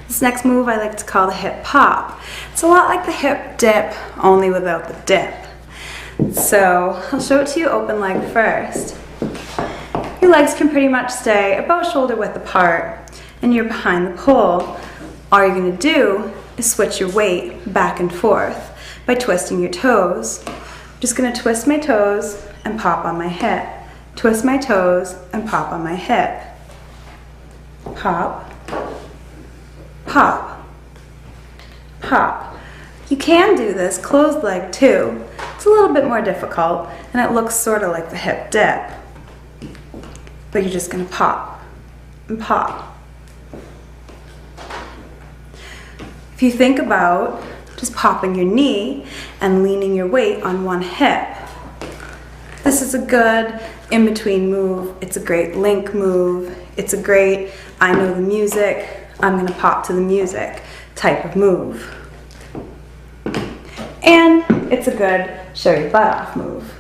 This next move I like to call the hip pop. It's a lot like the hip dip, only without the dip. So I'll show it to you open leg first. Your legs can pretty much stay about shoulder width apart and you're behind the pole. All you're going to do is switch your weight back and forth by twisting your toes. I'm just going to twist my toes and pop on my hip. Twist my toes and pop on my hip. Pop, pop, pop. You can do this closed leg too. It's a little bit more difficult and it looks sort of like the hip dip. But you're just going to pop and pop. If you think about just popping your knee and leaning your weight on one hip, this is a good in-between move. It's a great link move. It's a great, I know the music, I'm going to pop to the music type of move. And it's a good show your butt off move.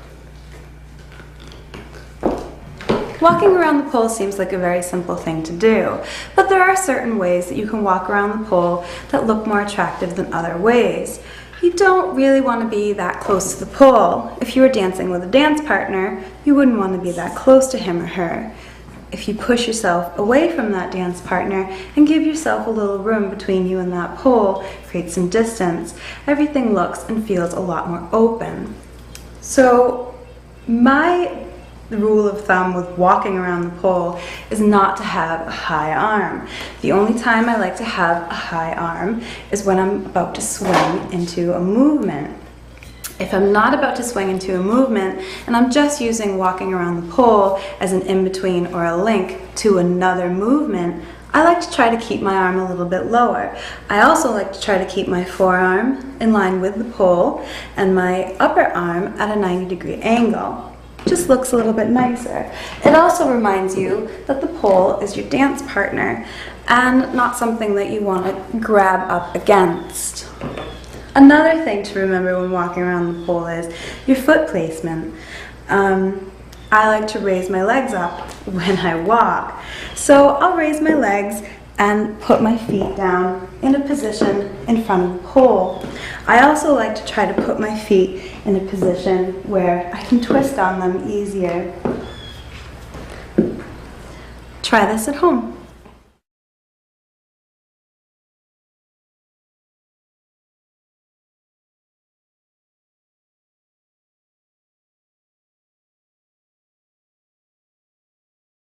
Walking around the pole seems like a very simple thing to do, but there are certain ways that you can walk around the pole that look more attractive than other ways. You don't really want to be that close to the pole. If you were dancing with a dance partner, you wouldn't want to be that close to him or her. If you push yourself away from that dance partner and give yourself a little room between you and that pole, create some distance, everything looks and feels a lot more open. So my rule of thumb with walking around the pole is not to have a high arm. The only time I like to have a high arm is when I'm about to swing into a movement. If I'm not about to swing into a movement and I'm just using walking around the pole as an in-between or a link to another movement, I like to try to keep my arm a little bit lower. I also like to try to keep my forearm in line with the pole and my upper arm at a 90-degree angle. Just looks a little bit nicer. It also reminds you that the pole is your dance partner and not something that you want to grab up against. Another thing to remember when walking around the pole is your foot placement. I like to raise my legs up when I walk. So I'll raise my legs and put my feet down in a position in front of the pole. I also like to try to put my feet in a position where I can twist on them easier. Try this at home.